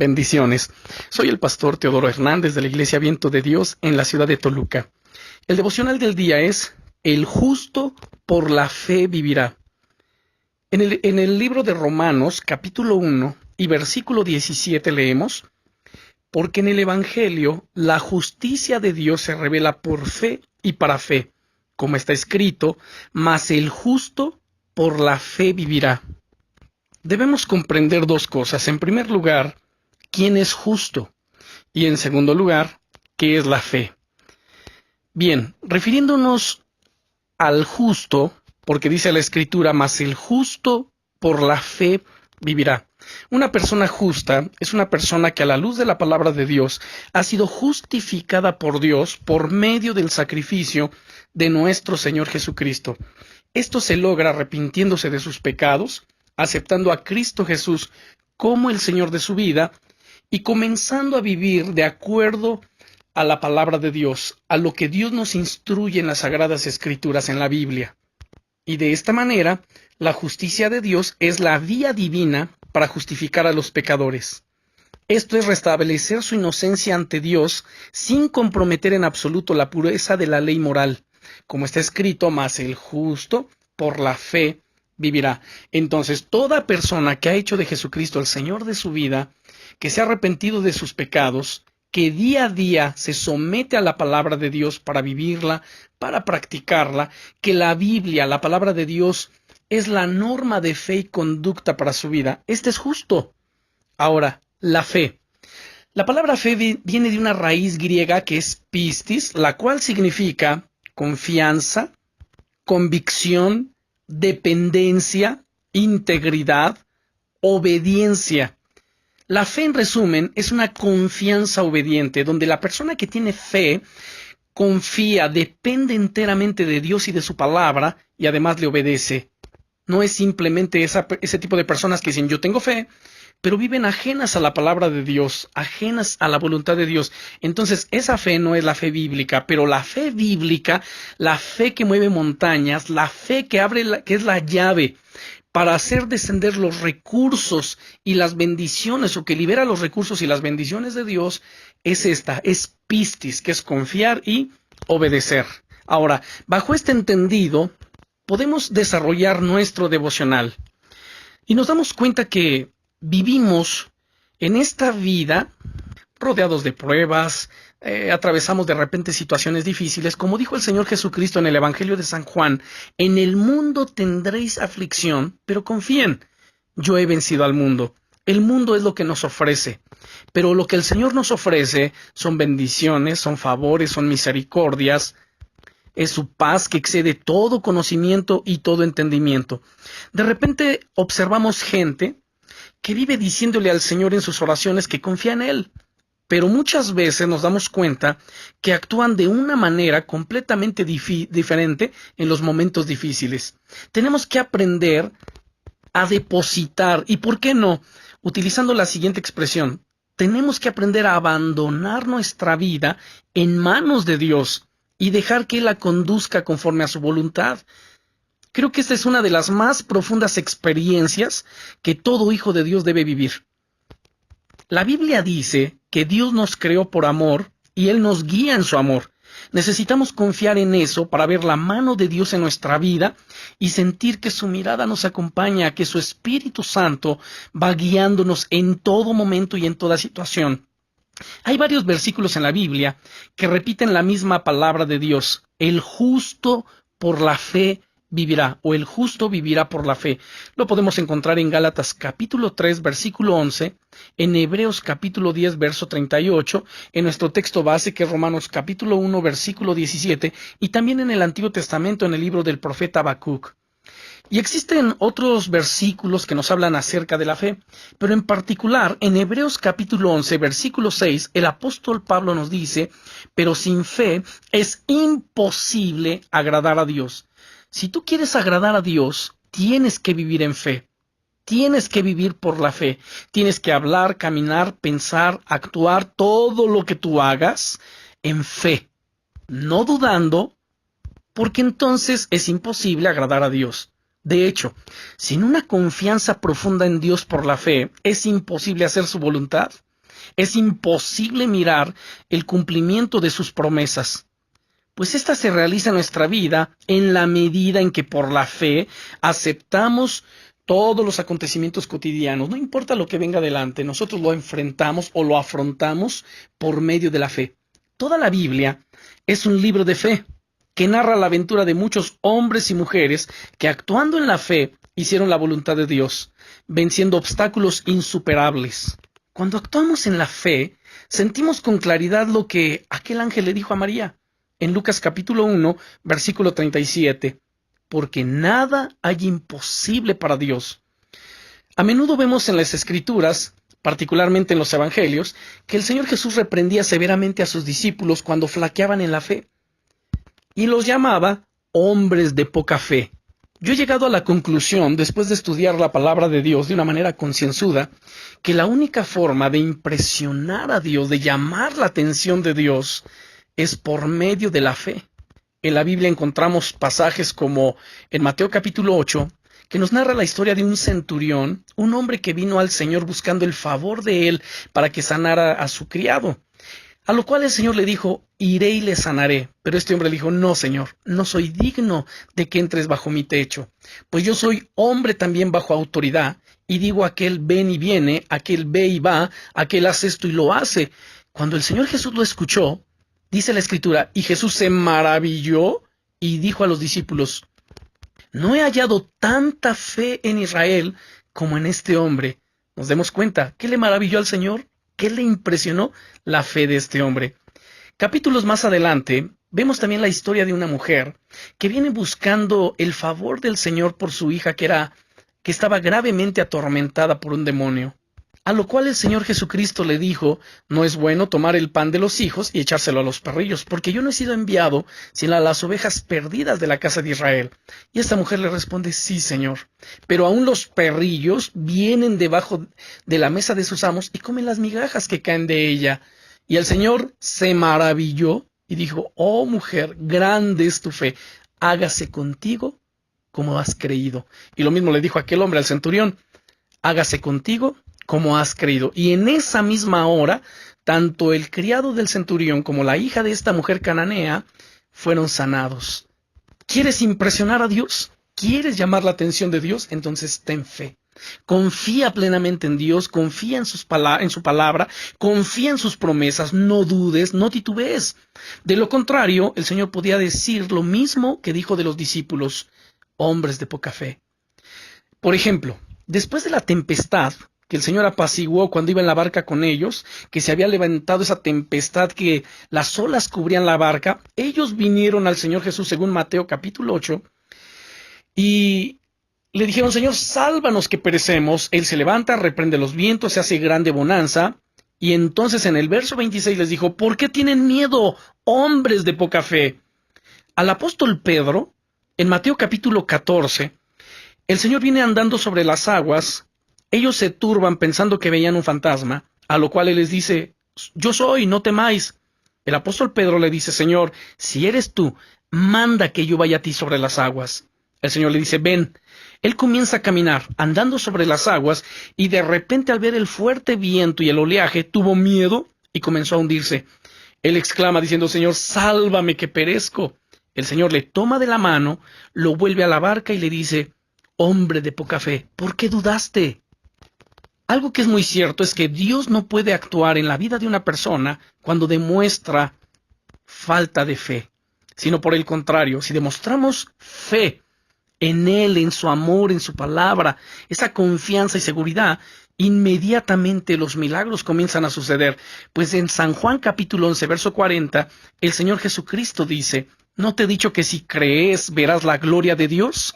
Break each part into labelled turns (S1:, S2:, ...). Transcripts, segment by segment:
S1: Bendiciones. Soy el pastor Teodoro Hernández de la Iglesia Viento de Dios en la ciudad de Toluca. El devocional del día es: el justo por la fe vivirá. En el libro de Romanos, capítulo 1 y versículo 17 leemos: porque en el Evangelio la justicia de Dios se revela por fe y para fe, como está escrito, mas el justo por la fe vivirá. Debemos comprender dos cosas. En primer lugar, ¿quién es justo? Y en segundo lugar, ¿qué es la fe? Bien, refiriéndonos al justo, porque dice la Escritura, mas el justo por la fe vivirá. Una persona justa es una persona que a la luz de la palabra de Dios ha sido justificada por Dios por medio del sacrificio de nuestro Señor Jesucristo. Esto se logra arrepintiéndose de sus pecados, aceptando a Cristo Jesús como el Señor de su vida y comenzando a vivir de acuerdo a la palabra de Dios, a lo que Dios nos instruye en las Sagradas Escrituras en la Biblia. Y de esta manera, la justicia de Dios es la vía divina para justificar a los pecadores. Esto es restablecer su inocencia ante Dios sin comprometer en absoluto la pureza de la ley moral. Como está escrito, mas el justo por la fe vivirá. Entonces, toda persona que ha hecho de Jesucristo el Señor de su vida, que se ha arrepentido de sus pecados, que día a día se somete a la palabra de Dios para vivirla, para practicarla, que la Biblia, la palabra de Dios, es la norma de fe y conducta para su vida. Este es justo. Ahora, la fe. La palabra fe viene de una raíz griega que es pistis, la cual significa confianza, convicción, dependencia, integridad, obediencia. La fe, en resumen, es una confianza obediente, donde la persona que tiene fe confía, depende enteramente de Dios y de su palabra, y además le obedece. No es simplemente ese tipo de personas que dicen, yo tengo fe, pero viven ajenas a la palabra de Dios, ajenas a la voluntad de Dios. Entonces, esa fe no es la fe bíblica, pero la fe bíblica, la fe que mueve montañas, la fe que que es la llave para hacer descender los recursos y las bendiciones, o que libera los recursos y las bendiciones de Dios, es esta, es pistis, que es confiar y obedecer. Ahora, bajo este entendido, podemos desarrollar nuestro devocional y nos damos cuenta que vivimos en esta vida rodeados de pruebas, atravesamos de repente situaciones difíciles. Como dijo el Señor Jesucristo en el Evangelio de San Juan, en el mundo tendréis aflicción, pero confíen, yo he vencido al mundo. El mundo es lo que nos ofrece, pero lo que el Señor nos ofrece son bendiciones, son favores, son misericordias, es su paz que excede todo conocimiento y todo entendimiento. De repente observamos gente que vive diciéndole al Señor en sus oraciones que confía en Él, pero muchas veces nos damos cuenta que actúan de una manera completamente diferente en los momentos difíciles. Tenemos que aprender a depositar, y ¿por qué no? Utilizando la siguiente expresión, tenemos que aprender a abandonar nuestra vida en manos de Dios y dejar que Él la conduzca conforme a su voluntad. Creo que esta es una de las más profundas experiencias que todo hijo de Dios debe vivir. La Biblia dice que Dios nos creó por amor y Él nos guía en su amor. Necesitamos confiar en eso para ver la mano de Dios en nuestra vida y sentir que su mirada nos acompaña, que su Espíritu Santo va guiándonos en todo momento y en toda situación. Hay varios versículos en la Biblia que repiten la misma palabra de Dios: el justo por la fe vivirá, o el justo vivirá por la fe. Lo podemos encontrar en Gálatas capítulo 3, versículo 11, en Hebreos capítulo 10, verso 38, en nuestro texto base que es Romanos capítulo 1, versículo 17, y también en el Antiguo Testamento en el libro del profeta Habacuc. Y existen otros versículos que nos hablan acerca de la fe, pero en particular en Hebreos capítulo 11, versículo 6, el apóstol Pablo nos dice, pero sin fe es imposible agradar a Dios. Si tú quieres agradar a Dios, tienes que vivir en fe. Tienes que vivir por la fe. Tienes que hablar, caminar, pensar, actuar, todo lo que tú hagas en fe. No dudando, porque entonces es imposible agradar a Dios. De hecho, sin una confianza profunda en Dios por la fe, es imposible hacer su voluntad. Es imposible mirar el cumplimiento de sus promesas, pues ésta se realiza en nuestra vida en la medida en que por la fe aceptamos todos los acontecimientos cotidianos. No importa lo que venga adelante, nosotros lo enfrentamos o lo afrontamos por medio de la fe. Toda la Biblia es un libro de fe que narra la aventura de muchos hombres y mujeres que, actuando en la fe, hicieron la voluntad de Dios, venciendo obstáculos insuperables. Cuando actuamos en la fe, sentimos con claridad lo que aquel ángel le dijo a María en Lucas capítulo 1, versículo 37, porque nada hay imposible para Dios. A menudo vemos en las Escrituras, particularmente en los Evangelios, que el Señor Jesús reprendía severamente a sus discípulos cuando flaqueaban en la fe, y los llamaba hombres de poca fe. Yo he llegado a la conclusión, después de estudiar la palabra de Dios de una manera concienzuda, que la única forma de impresionar a Dios, de llamar la atención de Dios, es por medio de la fe. En la Biblia encontramos pasajes como en Mateo capítulo 8, que nos narra la historia de un centurión, un hombre que vino al Señor buscando el favor de él para que sanara a su criado. A lo cual el Señor le dijo, iré y le sanaré. Pero este hombre le dijo, no, Señor, no soy digno de que entres bajo mi techo, pues yo soy hombre también bajo autoridad, y digo aquel ven y viene, aquel ve y va, aquel hace esto y lo hace. Cuando el Señor Jesús lo escuchó, dice la Escritura, y Jesús se maravilló y dijo a los discípulos, no he hallado tanta fe en Israel como en este hombre. Nos demos cuenta, ¿qué le maravilló al Señor? ¿Qué le impresionó? La fe de este hombre. Capítulos más adelante, vemos también la historia de una mujer que viene buscando el favor del Señor por su hija que estaba gravemente atormentada por un demonio. A lo cual el Señor Jesucristo le dijo, no es bueno tomar el pan de los hijos y echárselo a los perrillos, porque yo no he sido enviado sino a las ovejas perdidas de la casa de Israel. Y esta mujer le responde, sí, Señor, pero aún los perrillos vienen debajo de la mesa de sus amos y comen las migajas que caen de ella. Y el Señor se maravilló y dijo, oh mujer, grande es tu fe, hágase contigo como has creído. Y lo mismo le dijo aquel hombre al centurión, hágase contigo como has creído. Y en esa misma hora, tanto el criado del centurión como la hija de esta mujer cananea fueron sanados. ¿Quieres impresionar a Dios? ¿Quieres llamar la atención de Dios? Entonces ten fe. Confía plenamente en Dios, confía en su palabra, confía en sus promesas, no dudes, no titubees. De lo contrario, el Señor podía decir lo mismo que dijo de los discípulos, hombres de poca fe. Por ejemplo, después de la tempestad que el Señor apaciguó cuando iba en la barca con ellos, que se había levantado esa tempestad que las olas cubrían la barca, ellos vinieron al Señor Jesús según Mateo capítulo 8 y le dijeron, Señor, sálvanos que perecemos. Él se levanta, reprende los vientos, se hace grande bonanza. Y entonces en el verso 26 les dijo, ¿por qué tienen miedo, hombres de poca fe? Al apóstol Pedro, en Mateo capítulo 14, el Señor viene andando sobre las aguas. Ellos se turban pensando que veían un fantasma, a lo cual Él les dice, yo soy, no temáis. El apóstol Pedro le dice, Señor, si eres tú, manda que yo vaya a ti sobre las aguas. El Señor le dice, ven. Él comienza a caminar, andando sobre las aguas, y de repente al ver el fuerte viento y el oleaje, tuvo miedo y comenzó a hundirse. Él exclama diciendo, Señor, sálvame que perezco. El Señor le toma de la mano, lo vuelve a la barca y le dice, hombre de poca fe, ¿por qué dudaste? Algo que es muy cierto es que Dios no puede actuar en la vida de una persona cuando demuestra falta de fe, sino por el contrario, si demostramos fe en Él, en su amor, en su palabra, esa confianza y seguridad, inmediatamente los milagros comienzan a suceder. Pues en San Juan capítulo 11, verso 40, el Señor Jesucristo dice, ¿no te he dicho que si crees verás la gloria de Dios?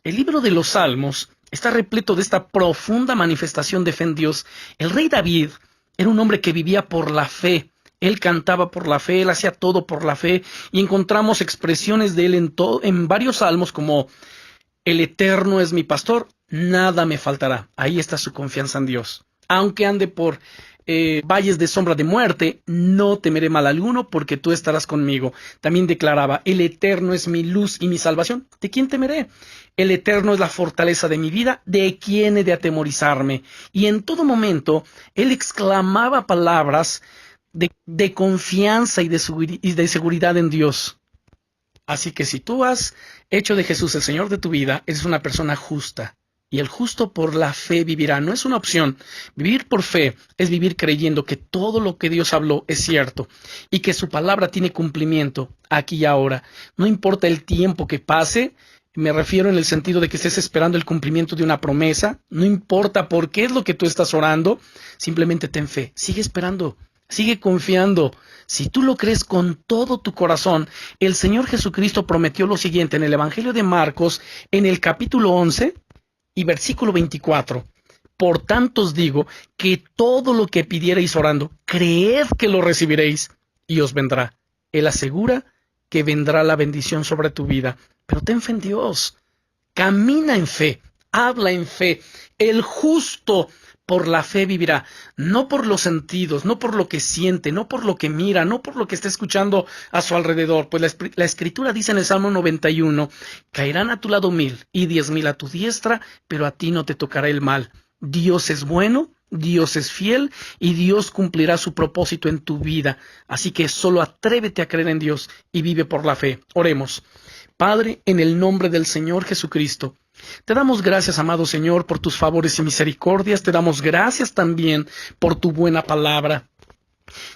S1: El libro de los Salmos está repleto de esta profunda manifestación de fe en Dios. El rey David era un hombre que vivía por la fe. Él cantaba por la fe, él hacía todo por la fe, y encontramos expresiones de él en varios salmos como el Eterno es mi pastor, nada me faltará. Ahí está su confianza en Dios. Aunque ande por valles de sombra de muerte, no temeré mal alguno, porque tú estarás conmigo. También declaraba, el Eterno es mi luz y mi salvación. ¿De quién temeré? El Eterno es la fortaleza de mi vida. ¿De quién he de atemorizarme? Y en todo momento, él exclamaba palabras de confianza y de seguridad en Dios. Así que si tú has hecho de Jesús el Señor de tu vida, eres una persona justa. Y el justo por la fe vivirá. No es una opción. Vivir por fe es vivir creyendo que todo lo que Dios habló es cierto y que su palabra tiene cumplimiento aquí y ahora. No importa el tiempo que pase, me refiero en el sentido de que estés esperando el cumplimiento de una promesa. No importa por qué es lo que tú estás orando, simplemente ten fe. Sigue esperando. Sigue confiando. Si tú lo crees con todo tu corazón, el Señor Jesucristo prometió lo siguiente en el Evangelio de Marcos, en el capítulo 11 y versículo 24. Por tanto os digo que todo lo que pidierais orando, creed que lo recibiréis y os vendrá. Él asegura que vendrá la bendición sobre tu vida. Pero ten fe en Dios. Camina en fe. Habla en fe. El justo por la fe vivirá, no por los sentidos, no por lo que siente, no por lo que mira, no por lo que está escuchando a su alrededor. Pues la Escritura dice en el Salmo 91, caerán a tu lado 1000 y 10,000 a tu diestra, pero a ti no te tocará el mal. Dios es bueno, Dios es fiel y Dios cumplirá su propósito en tu vida. Así que solo atrévete a creer en Dios y vive por la fe. Oremos. Padre, en el nombre del Señor Jesucristo, te damos gracias, amado Señor, por tus favores y misericordias. Te damos gracias también por tu buena palabra.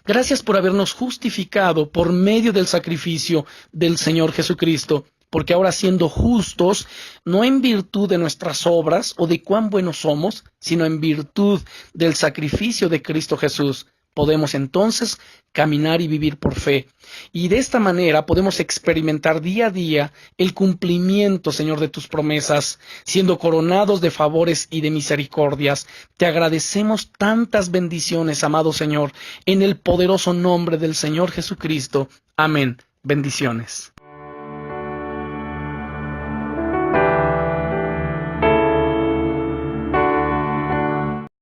S1: Gracias por habernos justificado por medio del sacrificio del Señor Jesucristo, porque ahora siendo justos, no en virtud de nuestras obras o de cuán buenos somos, sino en virtud del sacrificio de Cristo Jesús, podemos entonces caminar y vivir por fe. Y de esta manera podemos experimentar día a día el cumplimiento, Señor, de tus promesas, siendo coronados de favores y de misericordias. Te agradecemos tantas bendiciones, amado Señor, en el poderoso nombre del Señor Jesucristo. Amén. Bendiciones.